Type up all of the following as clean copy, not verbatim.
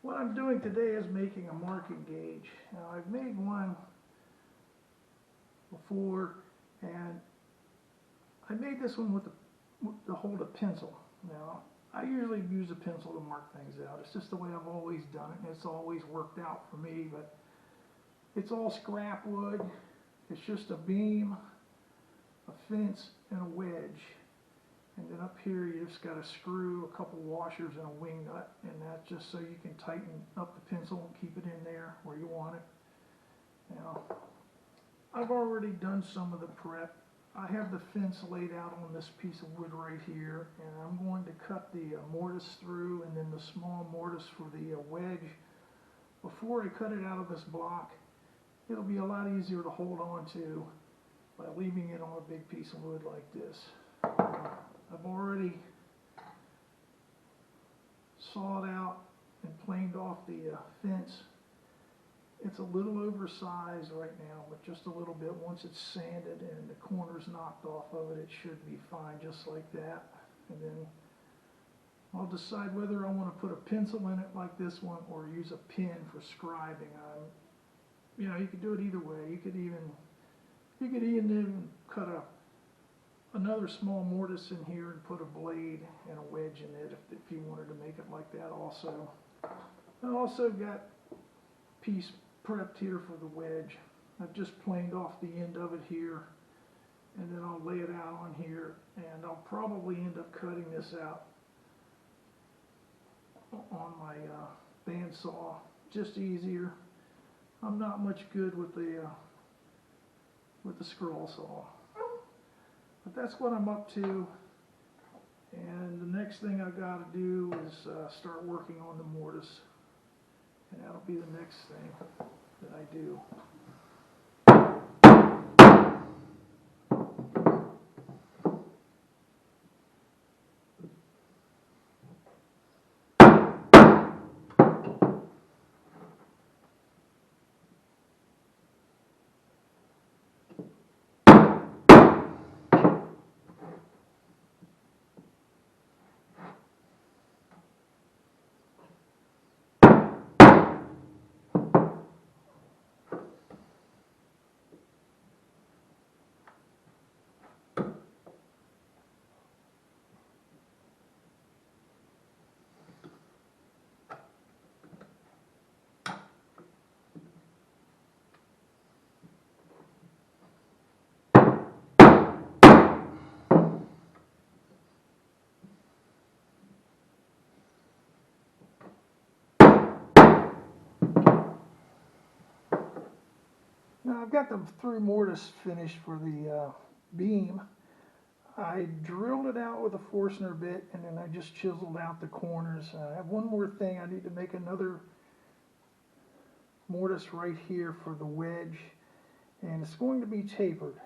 What I'm doing today is making a marking gauge. Now I've made one before, and I made this one with to hold a pencil. Now I usually use a pencil to mark things out. It's just the way I've always done it, and it's always worked out for me. But it's all scrap wood. It's just a beam, a fence, and a wedge. And then up here you just got to screw a couple washers and a wingnut, and that's just so you can tighten up the pencil and keep it in there where you want it. Now, I've already done some of the prep. I have the fence laid out on this piece of wood right here, and I'm going to cut the mortise through, and then the small mortise for the wedge. Before I cut it out of this block, it'll be a lot easier to hold on to by leaving it on a big piece of wood like this. I've already sawed out and planed off the fence. It's a little oversized right now, but just a little bit. Once it's sanded and the corners knocked off of it, it should be fine just like that. And then I'll decide whether I want to put a pencil in it like this one or use a pen for scribing. You know, you could do it either way. You could even cut another small mortise in here and put a blade and a wedge in it if you wanted to make it like that also. I also got piece prepped here for the wedge. I've just planed off the end of it here, and then I'll lay it out on here, and I'll probably end up cutting this out on my bandsaw. Just easier. I'm not much good with the scroll saw. But that's what I'm up to, and the next thing I got to do is start working on the mortise, and that'll be the next thing that I do. Now I've got the through mortise finished for the beam. I drilled it out with a Forstner bit, and then I just chiseled out the corners. I have one more thing. I need to make another mortise right here for the wedge, and it's going to be tapered.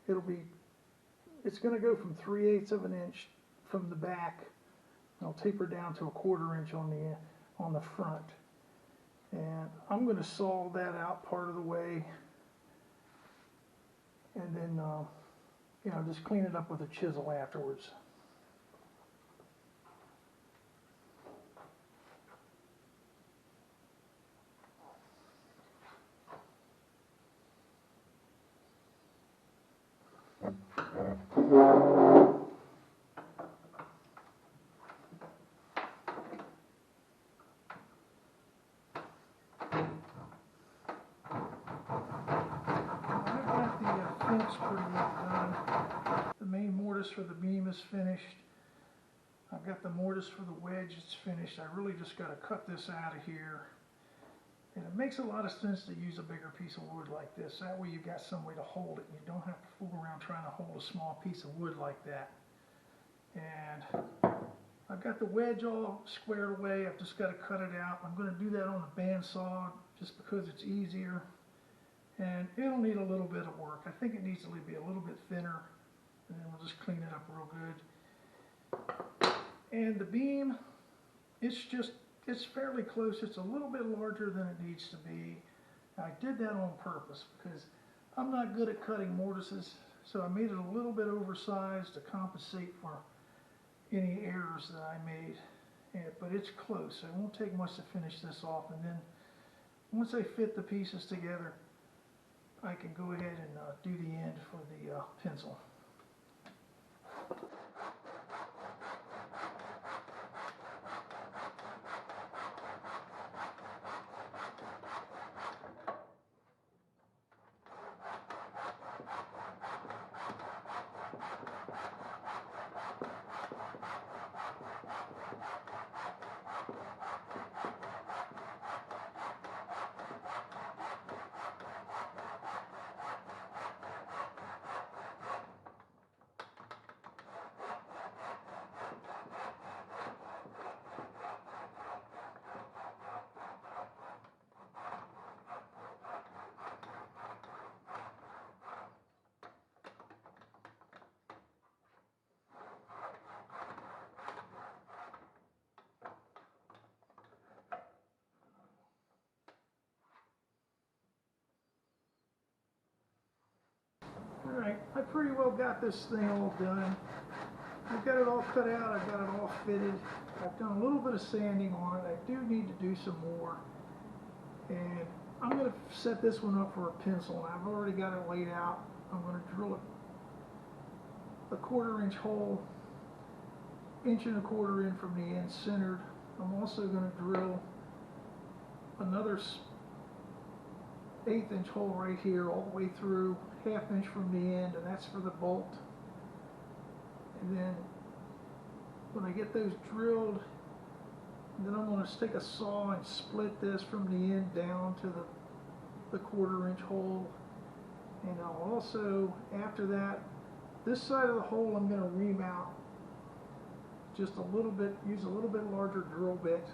It's going to go from 3/8 of an inch from the back. I'll taper down to 1/4 inch on the front, and I'm going to saw that out part of the way, and then you know, just clean it up with a chisel afterwards. Pretty much done. The main mortise for the beam is finished. I've got the mortise for the wedge, it's finished. I really just got to cut this out of here. And it makes a lot of sense to use a bigger piece of wood like this. That way you've got some way to hold it. You don't have to fool around trying to hold a small piece of wood like that. And I've got the wedge all squared away. I've just got to cut it out. I'm going to do that on the bandsaw just because it's easier. And it'll need a little bit of work. I think it needs to be a little bit thinner, and then we'll just clean it up real good. And the beam, it's fairly close. It's a little bit larger than it needs to be. I did that on purpose because I'm not good at cutting mortises, so I made it a little bit oversized to compensate for any errors that I made. but it's close, so it won't take much to finish this off. And then once I fit the pieces together, I can go ahead and do the end for the pencil. Alright, I pretty well got this thing all done. I've got it all cut out, I've got it all fitted. I've done a little bit of sanding on it. I do need to do some more. And I'm going to set this one up for a pencil, and I've already got it laid out. I'm going to drill a 1/4 inch hole, 1 1/4 in from the end centered. I'm also going to drill another 1/8 inch hole right here all the way through, 1/2 inch from the end, and that's for the bolt. And then when I get those drilled, then I'm going to take a saw and split this from the end down to the 1/4 inch hole. And I'll also, after that, this side of the hole I'm going to remount just a little bit, use a little bit larger drill bit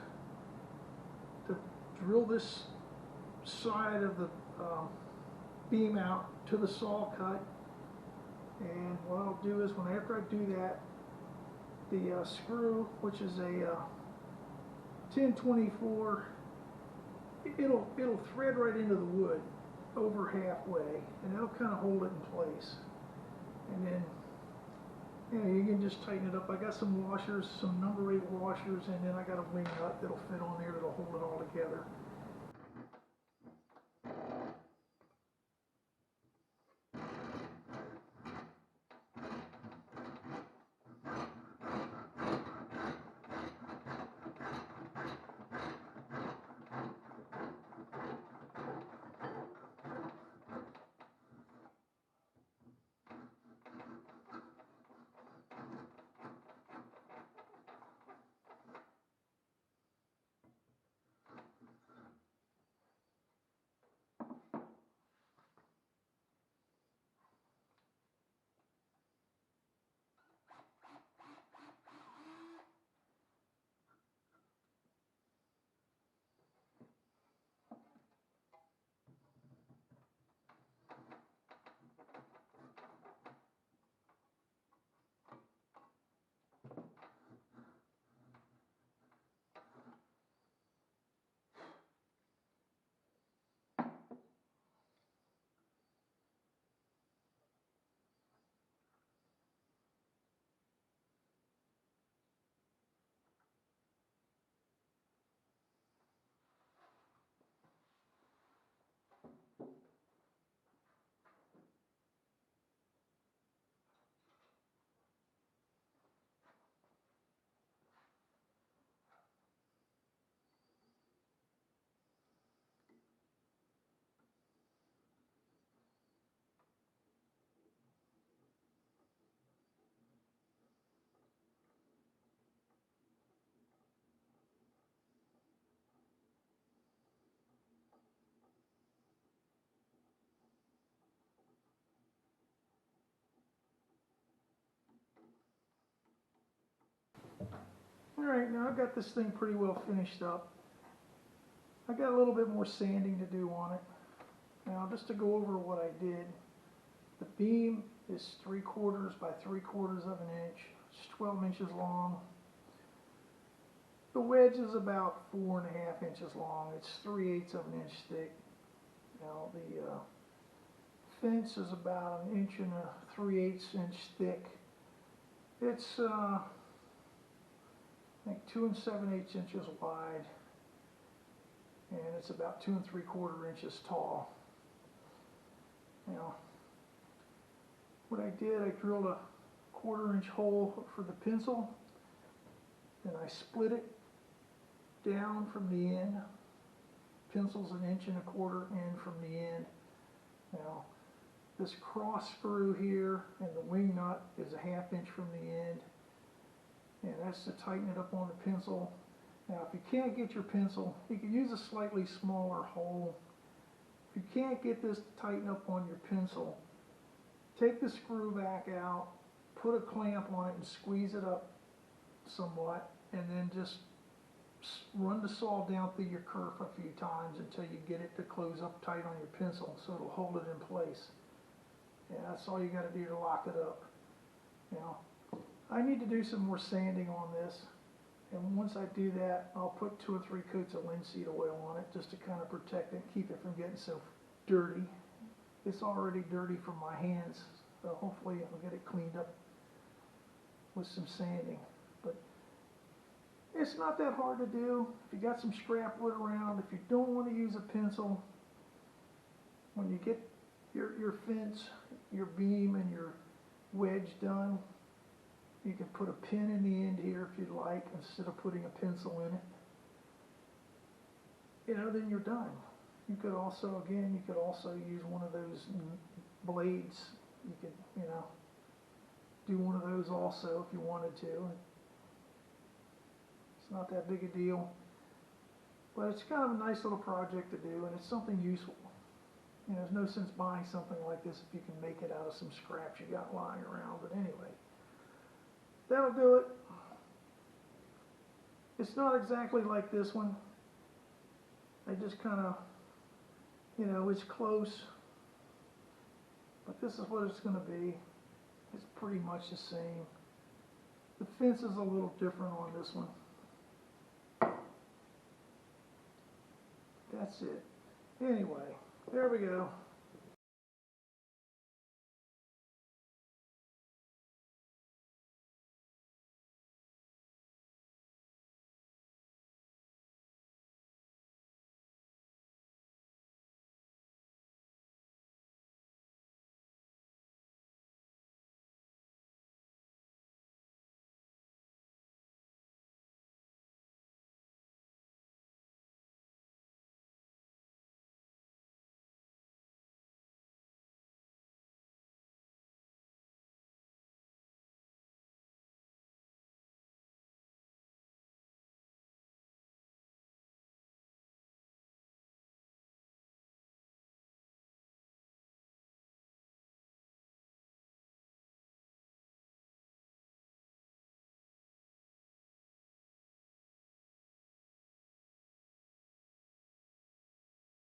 to drill this side of the beam out to the saw cut. And what I'll do is, after I do that, the screw, which is a 1024, it'll thread right into the wood over halfway, and that'll kind of hold it in place. And then, you know, you can just tighten it up. I got some washers, some number 8 washers, and then I got a wingnut that'll fit on there that'll hold it all together. Alright, now I've got this thing pretty well finished up. I got a little bit more sanding to do on it. Now, just to go over what I did, the beam is 3/4 by 3/4 of an inch. It's 12 inches long. The wedge is about 4.5 inches long. It's 3/8 of an inch thick. Now, the fence is about 1 inch and 3/8 inch thick. It's I think 2 7/8 inches wide, and it's about 2 3/4 inches tall. Now, what I did, I drilled a 1/4 inch hole for the pencil, then I split it down from the end. Pencil's 1 1/4 inches in from the end. Now, this cross screw here and the wing nut is 1/2 inch from the end, and that's to tighten it up on the pencil. Now, if you can't get your pencil, you can use a slightly smaller hole. If you can't get this to tighten up on your pencil, take the screw back out, put a clamp on it and squeeze it up somewhat, and then just run the saw down through your kerf a few times until you get it to close up tight on your pencil so it'll hold it in place. And that's all you got to do to lock it up. Now, I need to do some more sanding on this, and once I do that, I'll put 2 or 3 coats of linseed oil on it just to kind of protect it and keep it from getting so dirty. It's already dirty from my hands, so hopefully I'll get it cleaned up with some sanding. But it's not that hard to do. If you got some scrap wood around, if you don't want to use a pencil, when you get your fence, your beam, and your wedge done, you can put a pin in the end here if you'd like, instead of putting a pencil in it. Then you're done. You could also, again, use one of those blades. You could, do one of those also if you wanted to. It's not that big a deal, but it's kind of a nice little project to do, and it's something useful. There's no sense buying something like this if you can make it out of some scraps you got lying around. But anyway, that'll do it. It's not exactly like this one. I just kind of, it's close, but this is what it's going to be. It's pretty much the same. The fence is a little different on this one. That's it. Anyway, there we go.